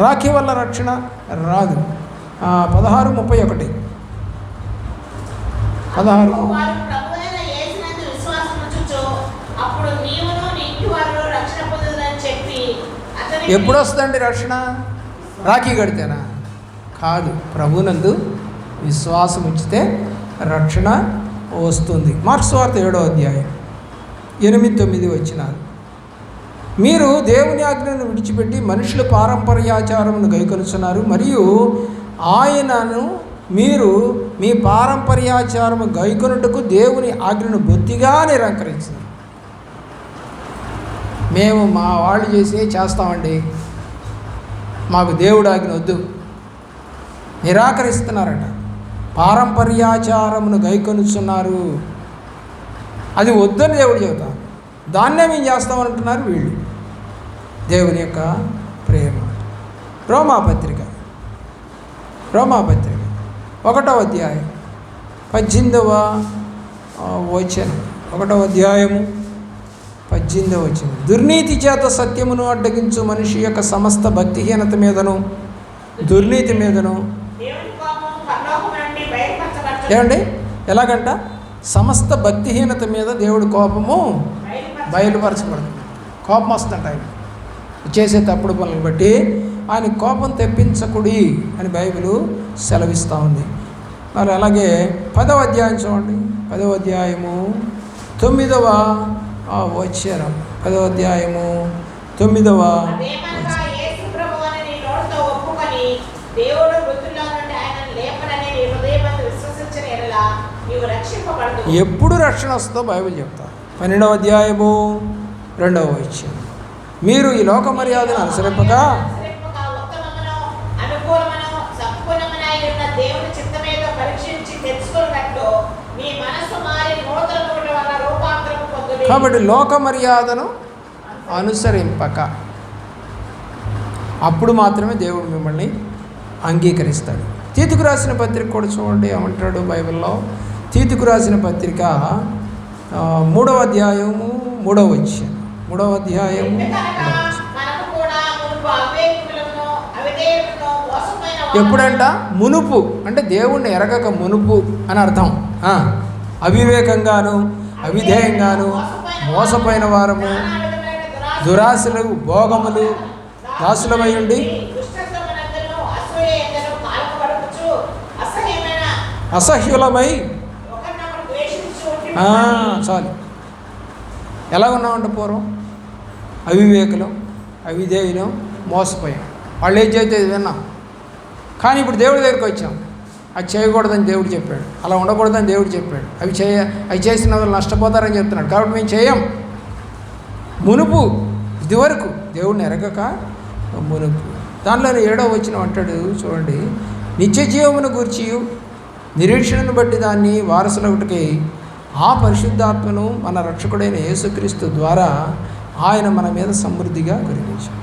రాఖీ వల్ల రక్షణ రాదు. 16:31 16 ఎప్పుడు వస్తుందండి రక్షణ? రాఖీ కడితేనా? కాదు, ప్రభునందు విశ్వాసం ఉంచితే రక్షణ వస్తుంది. మార్క్స్ వార్త 7వ అధ్యాయం 8-9 వచనాలు. మీరు దేవుని ఆజ్ఞను విడిచిపెట్టి మనుషుల పారంపర్యాచారమును గైకొనుచున్నారు, మరియు ఆయనను మీరు మీ పారంపర్యాచారము గైకొనుటకు దేవుని ఆజ్ఞను బొత్తిగా నిరాకరించారు. మేము మా వాళ్ళు చేస్తామండి, మాకు దేవుడు ఆజ్ఞ వద్దు, నిరాకరిస్తున్నారట. పారంపర్యాచారమును గైకొనుచున్నారు, అది వద్దని దేవుడు చెబుతారు, దాన్నే మేము చేస్తామంటున్నారు వీళ్ళు. దేవుని యొక్క ప్రేమ. రోమాపత్రిక 1వ అధ్యాయం 18వ వచనం. 1వ అధ్యాయము 18వ వచనం. దుర్నీతి చేత సత్యమును అడ్డగించు మనిషి యొక్క సమస్త భక్తిహీనత మీదను దుర్నీతి మీదను ఏమండి ఎలాగంట? సమస్త భక్తిహీనత మీద దేవుడి కోపము బయలుపరచబడుతుంది. కోపం వస్తుందంట ఆయన చేసే తప్పుడు పనులను బట్టి. ఆయన కోపం తెప్పించకుడి అని బైబిల్ సెలవిస్తూ ఉంది. మరి అలాగే 10వ అధ్యాయం చూడండి. 10వ అధ్యాయము 9వ వచనం. 10వ అధ్యాయము 9వ ఎప్పుడు రక్షణ వస్తుందో బైబిల్ చెప్తారు. 12వ అధ్యాయము 2వ వచనం. మీరు ఈ లోక మర్యాదను అనుసరింపక కాబట్టి లోక మర్యాదను అనుసరింపక, అప్పుడు మాత్రమే దేవుడు మిమ్మల్ని అంగీకరిస్తాడు. తీతుకు రాసిన పత్రిక కూడా చూడండి ఏమంటాడు బైబిల్లో. తీతుకు రాసిన పత్రిక 3వ అధ్యాయము 3వ వచనం. 3వ అధ్యాయము ఎప్పుడంట? మునుపు అంటే దేవుణ్ణి ఎరగక మునుపు అని అర్థం. అవివేకంగాను అవిధేయంగాను మోసపోయిన వారము, దురాశలు భోగములు దాసులమై ఉండి అసహ్యులమై చాలు. ఎలా ఉన్నామంటే పూర్వం అవివేకులం, అవిధేయులం, మోసపోయాం. వాళ్ళు ఏం చేస్తే విన్నాం. కానీ ఇప్పుడు దేవుడి దగ్గరికి వచ్చాం. అది చేయకూడదని దేవుడు చెప్పాడు, అలా ఉండకూడదని దేవుడు చెప్పాడు. అవి చేసిన వాళ్ళు నష్టపోతారని చెప్తున్నాడు. కాబట్టి మేము చేయం. మునుపు ఇదివరకు దేవుడిని ఎరగక మునుపు. దానిలో 7వ వచనం అంటాడు చూడండి. నిత్య జీవమును గూర్చి నిరీక్షణను బట్టి దాన్ని వారసులొకటికై ఆ పరిశుద్ధాత్మను మన రక్షకుడైన యేసుక్రీస్తు ద్వారా ఆయన మన మీద సమృద్ధిగా కురిపించాడు.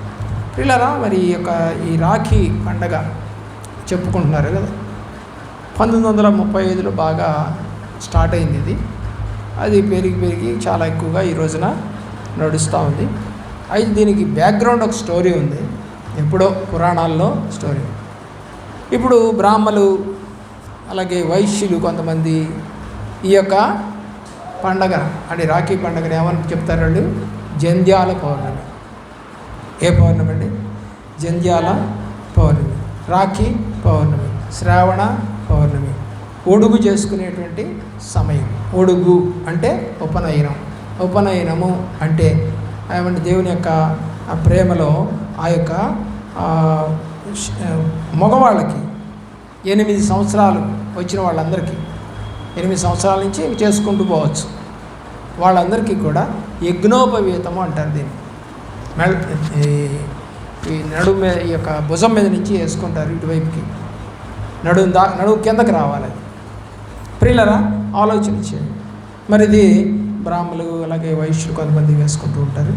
పిల్లరా, మరి ఈ రాఖీ పండగ చెప్పుకుంటున్నారు కదా. 1935లో బాగా స్టార్ట్ అయింది ఇది. అది పెరిగి చాలా ఎక్కువగా ఈ రోజున నడుస్తూ ఉంది. అయితే దీనికి బ్యాక్గ్రౌండ్ ఒక స్టోరీ ఉంది, ఎప్పుడో పురాణాల్లో స్టోరీ. ఇప్పుడు బ్రాహ్మలు అలాగే వైశ్యులు కొంతమంది ఈ యొక్క పండగ అంటే రాఖీ పండగను ఏమని చెప్తారు వాళ్ళు? జంధ్యాల పౌర్ణమి. ఏ పౌర్ణమి అండి? జంధ్యాల పౌర్ణమి, రాఖీ పౌర్ణమి, శ్రావణ పౌర్ణమి. ఒడుగు చేసుకునేటువంటి సమయం. ఒడుగు అంటే ఉపనయనము అంటే ఏమంటే దేవుని యొక్క ఆ ప్రేమలో ఆ యొక్క మగవాళ్ళకి 8 సంవత్సరాలు వచ్చిన వాళ్ళందరికీ 8 సంవత్సరాల నుంచి చేసుకుంటూ పోవచ్చు. వాళ్ళందరికీ కూడా యజ్ఞోపవీతము అంటారు దీన్ని. ఈ నడుము మీద ఈ యొక్క భుజం మీద నుంచి వేసుకుంటారు ఇటువైపుకి. నడుము కిందకి రావాలి. ప్రియులరా, ఆలోచన చేయండి. మరి ఇది బ్రాహ్మలు అలాగే వైశ్యులు కొంతమంది వేసుకుంటూ ఉంటారు.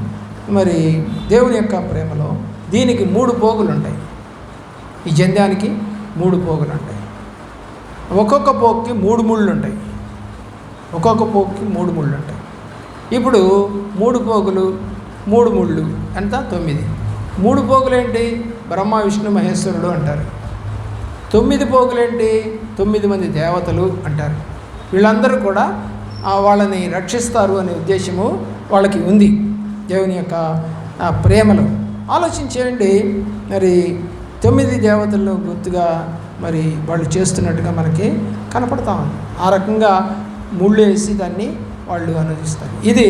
మరి దేవుని యొక్క ప్రేమలో దీనికి 3 పోగులు ఉంటాయి. ఈ జంధ్యానికి 3 పోగులు ఉంటాయి. ఒక్కొక్క పోగుకి 3 ముళ్ళు ఉంటాయి. ఇప్పుడు 3 పోగులు 3 ముళ్ళు ఎంత? 9. 3 పోగులు ఏంటి? బ్రహ్మ విష్ణు మహేశ్వరుడు అంటారు. 9 పోగులేంటి? 9 మంది దేవతలు అంటారు. వీళ్ళందరూ కూడా వాళ్ళని రక్షిస్తారు అనే ఉద్దేశము వాళ్ళకి ఉంది దేవుని యొక్క ప్రేమలో. ఆలోచించేయండి, మరి 9 దేవతల్లో గుర్తుగా మరి వాళ్ళు చేస్తున్నట్టుగా మనకి కనపడతా ఉంది. ఆ రకంగా ముళ్ళు వేసి దాన్ని వాళ్ళు అనుదిస్తారు. ఇది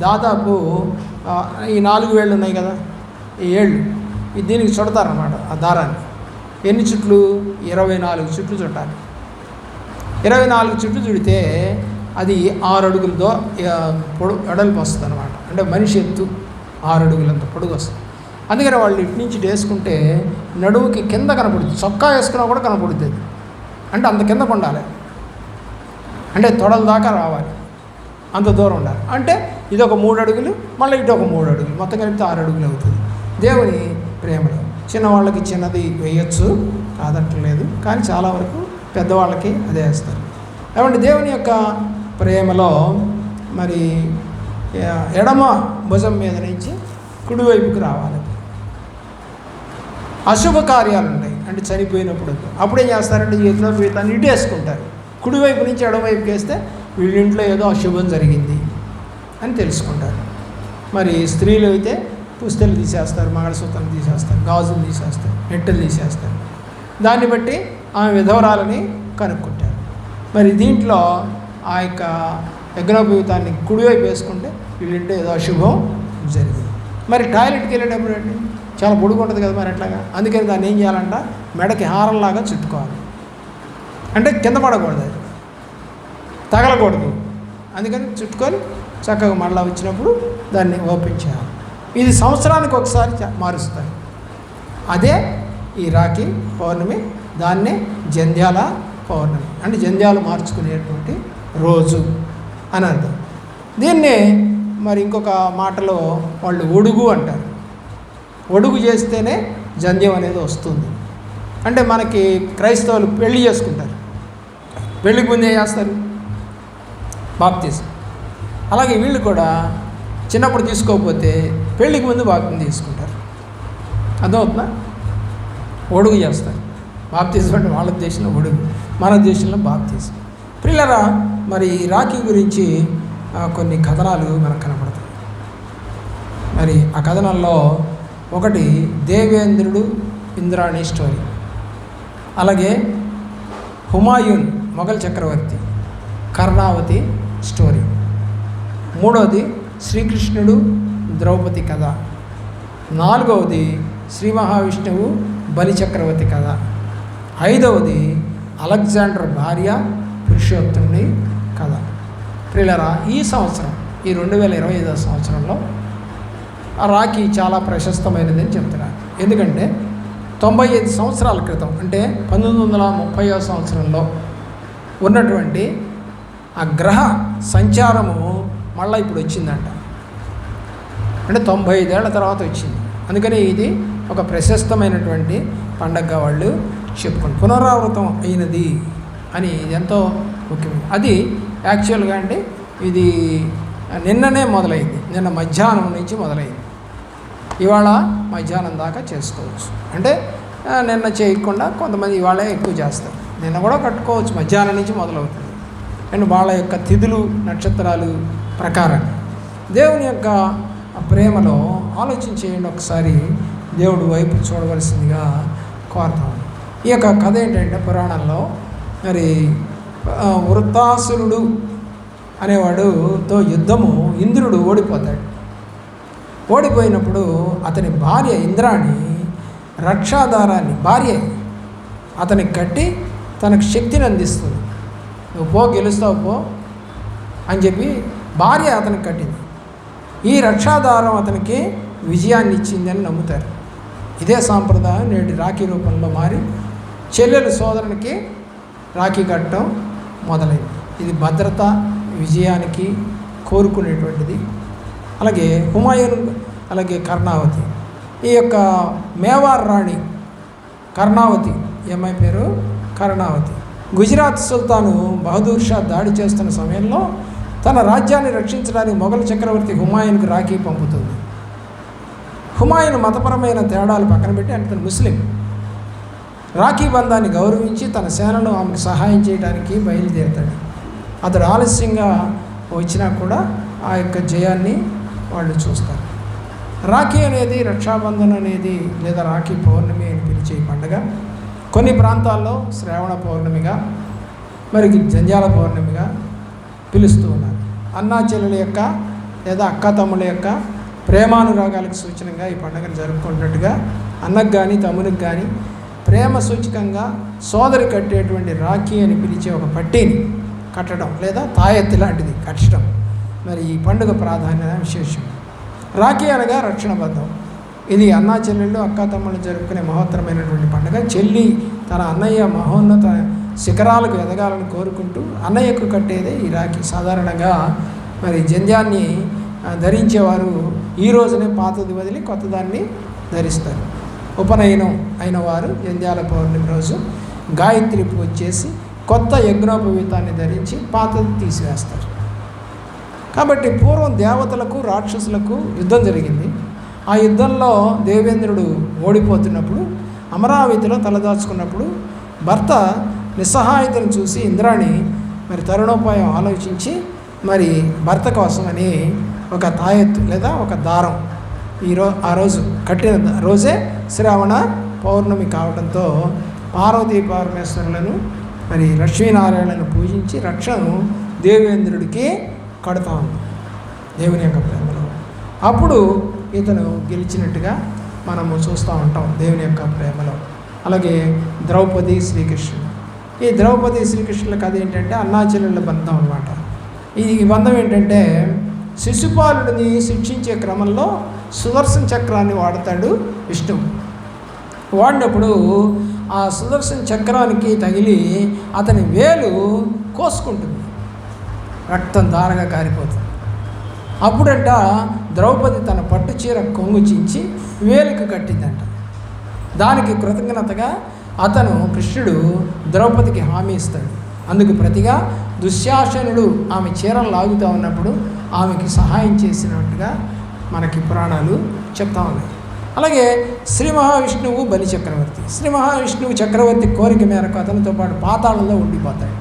దాదాపు ఈ 4 వేళ్ళు ఉన్నాయి కదా, ఈ ఏళ్ళు దీనికి చుడతారన్నమాట ఆ దారాన్ని. ఎన్ని చుట్లు? 24 చుట్లు చుట్టాలి. 24 చుట్లు చుడితే అది 6 అడుగులతో వెడల్పు వస్తుంది అనమాట. అంటే మనిషి ఎత్తు 6 అడుగులంత పొడుగు వస్తుంది. అందుకని వాళ్ళు ఇటు నుంచి వేసుకుంటే నడువుకి కింద కనపడుతుంది, చొక్కా వేసుకున్నా కూడా కనపడుతుంది. అంటే అంత కిందకు ఉండాలి, అంటే తొడల దాకా రావాలి, అంత దూరం ఉండాలి. అంటే ఇది ఒక 3 అడుగులు, మళ్ళీ ఇటు ఒక 3 అడుగులు, మొత్తం కలిపితే 6 అడుగులు అవుతుంది. దేవుని ప్రేమలో చిన్నవాళ్ళకి చిన్నది వేయచ్చు, కాదంటలేదు, కానీ చాలా వరకు పెద్దవాళ్ళకి అదే వేస్తారు. కాబట్టి దేవుని యొక్క ప్రేమలో మరి ఎడమ భుజం మీద నుంచి కుడివైపుకి రావాలి. అశుభ కార్యాలు ఉంటాయి, అంటే చనిపోయినప్పుడు అప్పుడేం చేస్తారంటే చేతిలో వీళ్ళని ఇటు వేసుకుంటారు. కుడివైపు నుంచి ఎడమవైపుకి వేస్తే వీళ్ళింట్లో ఏదో అశుభం జరిగింది అని తెలుసుకుంటారు. మరి స్త్రీలు అయితే పుస్తలు తీసేస్తారు, మంగళసూత్రం తీసేస్తారు, గాజులు తీసేస్తారు, నెట్టెలు తీసేస్తారు. దాన్ని బట్టి ఆమె విధవరాలని కనుక్కుంటారు. మరి దీంట్లో ఆ యొక్క యజ్ఞోపవీతాన్ని కుడివైపు వేసుకుంటే వీళ్ళింటే ఏదో అశుభం జరిగింది. మరి టాయిలెట్కి వెళ్ళేటప్పుడు అండి చాలా పొడుగు ఉంటుంది కదా, మరి ఎట్లాగా? అందుకని దాన్ని ఏం చేయాలంట, మెడకి హారంలాగా చుట్టుకోవాలి. అంటే కింద పడకూడదు, అది తగలకూడదు. అందుకని చుట్టుకొని చక్కగా మళ్ళీ వచ్చినప్పుడు దాన్ని ఓపెన్ చేయాలి. ఇది సంవత్సరానికి ఒకసారి మారుస్తారు. అదే ఈ రాఖీ పౌర్ణమి, దాన్నే జంధ్యాల పౌర్ణమి, అంటే జంధ్యాలు మార్చుకునేటువంటి రోజు అని అర్థం. దీన్నే మరి ఇంకొక మాటలో వాళ్ళు ఒడుగు అంటారు. ఒడుగు చేస్తేనే జంధ్యం అనేది వస్తుంది. అంటే మనకి క్రైస్తవులు పెళ్లి చేసుకుంటారు, పెళ్ళికి ముందు ఏం చేస్తారు? బాప్తిజం. అలాగే వీళ్ళు కూడా చిన్నప్పుడు తీసుకోకపోతే పెళ్ళికి ముందు బాప్తిజం తీసుకుంటారు. అర్థమవుతుందా? ఒడుగు చేస్తారు. బాప్తిజం అంటే వాళ్ళ దేశంలో ఒడుగు, మన దేశంలో బాప్తిజం. పిల్లరా, మరి రాఖీ గురించి కొన్ని కథనాలు మనకు కనపడతాయి. మరి ఆ కథనాల్లో ఒకటి దేవేంద్రుడు ఇంద్రాణి స్టోరీ, అలాగే హుమాయూన్ మొఘల్ చక్రవర్తి కర్ణావతి స్టోరీ, మూడవది శ్రీకృష్ణుడు ద్రౌపది కథ, నాలుగవది శ్రీ మహావిష్ణువు బలిచక్రవర్తి కథ, ఐదవది అలెగ్జాండర్ భార్య పురుషోత్తముని కథ. ప్రియులరా, ఈ సంవత్సరం ఈ 2025 సంవత్సరంలో ఆ రాఖీ చాలా ప్రశస్తమైనదని చెప్తున్నారు. ఎందుకంటే 95 సంవత్సరాల క్రితం, అంటే 1930వ సంవత్సరంలో ఉన్నటువంటి ఆ గ్రహ సంచారము మళ్ళీ ఇప్పుడు వచ్చిందంట. అంటే 95 ఏళ్ల తర్వాత వచ్చింది. అందుకని ఇది ఒక ప్రశస్తమైనటువంటి పండగగా వాళ్ళు చెప్పుకోండి. పునరావృతం అయినది అని ఇది ఎంతో ముఖ్యమైనది. అది యాక్చువల్గా అంటే ఇది నిన్ననే మొదలైంది, నిన్న మధ్యాహ్నం నుంచి మొదలైంది. ఇవాళ మధ్యాహ్నం దాకా చేసుకోవచ్చు. అంటే నిన్న చేయకుండా కొంతమంది ఇవాళే ఎక్కువ చేస్తారు, నిన్న కూడా కట్టుకోవచ్చు, మధ్యాహ్నం నుంచి మొదలవుతుంది. అండ్ వాళ్ళ యొక్క తిథులు నక్షత్రాలు ప్రకారంగా దేవుని యొక్క ప్రేమలో ఆలోచన చేయండి ఒకసారి, దేవుడు వైపు చూడవలసిందిగా కోరుతాను. ఈ యొక్క కథ ఏంటంటే పురాణంలో మరి వృత్తాసురుడు అనేవాడుతో యుద్ధము ఇంద్రుడు ఓడిపోతాడు. ఓడిపోయినప్పుడు అతని భార్య ఇంద్రాణి రక్షాధారాన్ని భార్య అతనికి కట్టి తనకు శక్తిని అందిస్తుంది. నువ్వు పో, గెలుస్తావు పో అని చెప్పి భార్య అతనికి కట్టింది. ఈ రక్షాధారం అతనికి విజయాన్ని ఇచ్చిందని నమ్ముతారు. ఇదే సాంప్రదాయం నేటి రాఖీ రూపంలో మారి చెల్లెలు సోదరునికి రాఖీ కట్టడం మొదలైంది. ఇది భద్రత, విజయానికి కోరుకునేటువంటిది. అలాగే హుమాయూన్, అలాగే కర్ణావతి, ఈ యొక్క మేవార్ రాణి కర్ణావతి, ఏమై పేరు కర్ణావతి, గుజరాత్ సుల్తాను బహదూర్ షా దాడి చేస్తున్న సమయంలో తన రాజ్యాన్ని రక్షించడానికి మొఘల్ చక్రవర్తి హుమాయూన్కు రాఖీ పంపుతుంది. హుమాయూన్ మతపరమైన తేడాలు పక్కన పెట్టి అతను ముస్లిం. రాఖీ బంధాన్ని గౌరవించి తన సేనలో ఆమెకు సహాయం చేయడానికి బయలుదేరుతాడు. అతడు ఆలస్యంగా వచ్చినా కూడా ఆ యొక్క జయాన్ని వాళ్ళు చూస్తారు. రాఖీ అనేది, రక్షాబంధన్ అనేది లేదా రాఖీ పౌర్ణమి అని పిలిచే పండుగ కొన్ని ప్రాంతాల్లో శ్రావణ పౌర్ణమిగా, మరి జంధ్యాల పౌర్ణమిగా పిలుస్తూ ఉన్నారు. అన్నా చెల్లెల యొక్క లేదా అక్క తమ్ముల యొక్క ప్రేమానురాగాలకు సూచనగా ఈ పండుగను జరుపుకుంటున్నట్టుగా అన్నకు కానీ తమ్మునికి కానీ ప్రేమ సూచకంగా సోదరి కట్టేటువంటి రాఖీ అని పిలిచే ఒక పట్టీని కట్టడం లేదా తాయెత్తు లాంటిది కట్టడం మరి ఈ పండుగ ప్రాధాన్యత విశేషం. రాఖీ అనగా రక్షణ బంధం. ఇది అన్నా చెల్లెళ్ళు అక్క తమ్ముళ్ళు జరుపుకునే మహోత్తరమైనటువంటి పండుగ. చెల్లి తన అన్నయ్య మహోన్నత శిఖరాలకు ఎదగాలని కోరుకుంటూ అన్నయ్యకు కట్టేదే ఈ రాఖీ. సాధారణంగా మరి జంధ్యాన్ని ధరించేవారు ఈ రోజునే పాతది వదిలి కొత్తదాన్ని ధరిస్తారు. ఉపనయనం అయిన వారు జంధ్యాల పౌర్ణమి రోజు గాయత్రి పూజ చేసి కొత్త యజ్ఞోపవీతాన్ని ధరించి పాతది తీసివేస్తారు. కాబట్టి పూర్వం దేవతలకు రాక్షసులకు యుద్ధం జరిగింది. ఆ యుద్ధంలో దేవేంద్రుడు ఓడిపోతున్నప్పుడు అమరావతిలో తలదాచుకున్నప్పుడు భర్త నిస్సహాయతను చూసి ఇంద్రాణి మరి తరుణోపాయం ఆలోచించి మరి భర్త కోసమని ఒక తాయెత్తు లేదా ఒక దారం ఆ రోజు కట్టిన రోజే శ్రావణ పౌర్ణమి కావడంతో పార్వతీ పరమేశ్వరులను మరి లక్ష్మీనారాయణను పూజించి రక్షను దేవేంద్రుడికి కడతా ఉంది దేవుని యొక్క ప్రేమలో. అప్పుడు ఇతను గెలిచినట్టుగా మనము చూస్తూ ఉంటాం దేవుని యొక్క ప్రేమలో. అలాగే ద్రౌపది శ్రీకృష్ణుడు. ఈ ద్రౌపది శ్రీకృష్ణుల కథ ఏంటంటే అన్నాచెల్లెళ్ళ బంధం అన్నమాట. ఈ బంధం ఏంటంటే శిశుపాలుడిని శిక్షించే క్రమంలో సుదర్శన చక్రాన్ని వాడతాడు విష్ణువు. వాడినప్పుడు ఆ సుదర్శన చక్రానికి తగిలి అతని వేలు కోసుకుంటుంది, రక్తం ధారగా కారిపోతుంది. అప్పుడంట ద్రౌపది తన పట్టు చీర కొంగు చించి వేలుకు కట్టిందంట. దానికి కృతజ్ఞతగా అతను కృష్ణుడు ద్రౌపదికి హామీ ఇస్తాడు. అందుకు ప్రతిగా దుశ్శాసనుడు ఆమె చీరలు లాగుతూ ఉన్నప్పుడు ఆమెకి సహాయం చేసినట్టుగా మనకి పురాణాలు చెప్తా ఉన్నాయి. అలాగే శ్రీ మహావిష్ణువు బలి చక్రవర్తి. శ్రీ మహావిష్ణువు చక్రవర్తి కోరిక మేరకు అతనితో పాటు పాతాళంలో ఉండిపోతాడు.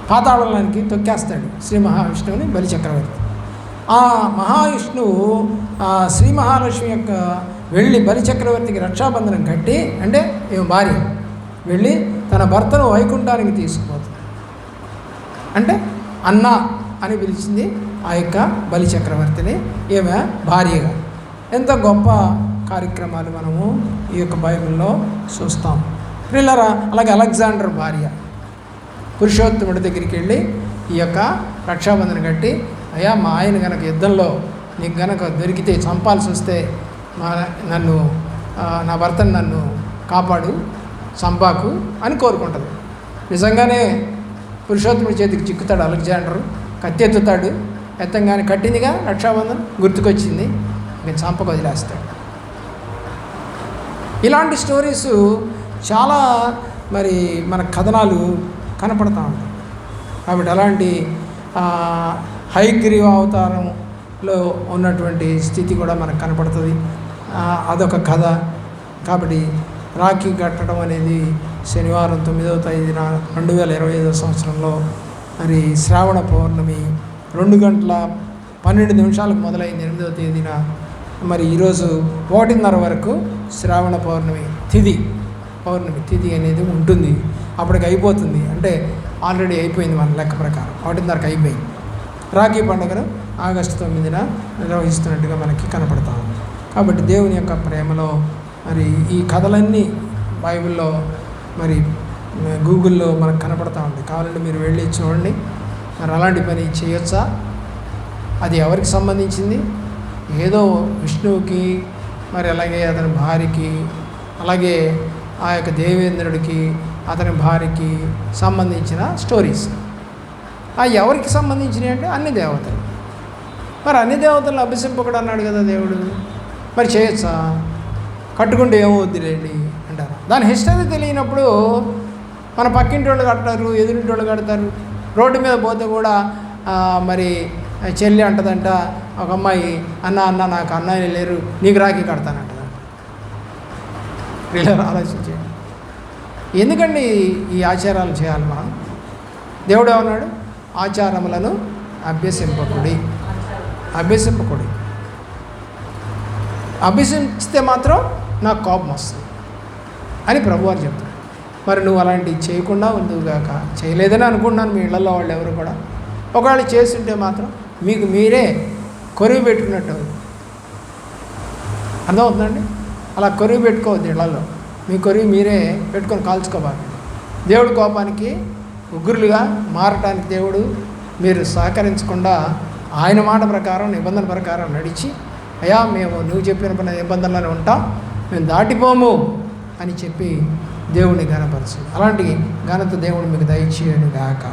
పాతాళానికి తొక్కేస్తాడు శ్రీ మహావిష్ణువుని బలి చక్రవర్తి. ఆ మహావిష్ణువు శ్రీ మహాలక్ష్మి యొక్క వెళ్ళి బలి చక్రవర్తికి రక్షాబంధనం కట్టి, అంటే ఈమె భార్య వెళ్ళి తన భర్తను వైకుంఠానికి తీసుకుపోతుంది. అంటే అన్న అని పిలిచింది ఆ యొక్క బలి చక్రవర్తిని ఈమె భార్యగా. ఎంత గొప్ప కార్యక్రమాలు మనము ఈ యొక్క బైబిల్లో చూస్తాం పిల్లరా. అలాగే అలెగ్జాండర్ భార్య పురుషోత్తముడి దగ్గరికి వెళ్ళి ఈ యొక్క రక్షాబంధన కట్టి, అయ్యా మా ఆయన కనుక యుద్ధంలో నీకు కనుక దొరికితే చంపాల్సి వస్తే నన్ను నా భర్తను నన్ను కాపాడు, చంపాకు అని కోరుకుంటుంది. నిజంగానే పురుషోత్తముడి చేతికి చిక్కుతాడు అలెగ్జాండరు, కత్తి ఎత్తుతాడు. ఎత్తంగానే కట్టిందిగా రక్షాబంధన్ గుర్తుకొచ్చింది, నేను చంపకు వదిలేస్తాడు. ఇలాంటి స్టోరీస్ చాలా మరి మన కథనాలు కనపడతా ఉంటాయి. కాబట్టి అలాంటి హయగ్రీవ అవతారంలో ఉన్నటువంటి స్థితి కూడా మనకు కనపడుతుంది. అదొక కథ. కాబట్టి రాఖీ కట్టడం అనేది శనివారం 9వ తేదీన 2025 సంవత్సరంలో మరి శ్రావణ పౌర్ణమి 2:12 మొదలైంది 8వ తేదీన. మరి ఈరోజు 1:30 వరకు శ్రావణ పౌర్ణమి తిథి అనేది ఉంటుంది. అప్పటికి అయిపోతుంది, అంటే ఆల్రెడీ అయిపోయింది మన లెక్క ప్రకారం 1:30కి అయిపోయింది. రాఖీ పండుగను ఆగస్టు 9న నిర్వహిస్తున్నట్టుగా మనకి కనపడతా ఉంది. కాబట్టి దేవుని యొక్క ప్రేమలో మరి ఈ కథలన్నీ బైబిల్లో మరి గూగుల్లో మనకు కనపడతా ఉంది. కావాలంటే మీరు వెళ్ళి చూడండి. మరి అలాంటి పని చేయొచ్చా? అది ఎవరికి సంబంధించింది? ఏదో విష్ణువుకి, మరి అలాగే అతని భార్యకి, అలాగే ఆ యొక్క దేవేంద్రుడికి అతని భార్యకి సంబంధించిన స్టోరీస్. ఎవరికి సంబంధించినవి అంటే అన్ని దేవతలు. మరి అన్ని దేవతలను అభ్యసింపకూడదు అన్నాడు కదా దేవుడు. మరి చేయొచ్చా? కట్టుకుంటే ఏమవుద్దిలేండి అంటారు. దాని హిస్టరీ తెలియనప్పుడు మన పక్కింటి వాళ్ళు కడతారు, ఎదురింటి వాళ్ళు కడతారు. రోడ్డు మీద పోతే కూడా మరి చెల్లి అంటదంట, ఒక అమ్మాయి, అన్న నాకు అన్నయ్య లేరు, నీకు రాఖీ కడతానంటదంట. ఇలా ఆలోచించండి, ఎందుకండి ఈ ఆచారాలు చేయాలి మనం? దేవుడు ఏమన్నాడు? ఆచారములను అభ్యసింపకుడి. అభ్యసించితే మాత్రం నాకు కోపం వస్తుంది అని ప్రభువారు చెప్తారు. మరి నువ్వు అలాంటివి చేయకుండా ఉందువుగాక. చేయలేదని అనుకుంటున్నాను మీ ఇళ్లలో వాళ్ళు ఎవరు కూడా. ఒకవేళ చేస్తుంటే మాత్రం మీకు మీరే కొరివి పెట్టుకున్నట్టు అర్థమవుతుందండి. అలా కొరివి పెట్టుకోవద్దు ఇళ్లలో. మీ కొరివి మీరే పెట్టుకొని కాల్చుకోవాలి. దేవుడి కోపానికి ఉగ్రులుగా మారటానికి దేవుడు మీరు సహకరించకుండా ఆయన మాట ప్రకారం, నిబంధన ప్రకారం నడిచి, అయ్యా మేము నువ్వు చెప్పిన నిబంధనలోనే ఉంటాం, మేము దాటిపోము అని చెప్పి దేవుడిని ఘనపరచు. అలాంటి ఘనత దేవుడు మీకు దయచేయను గాక.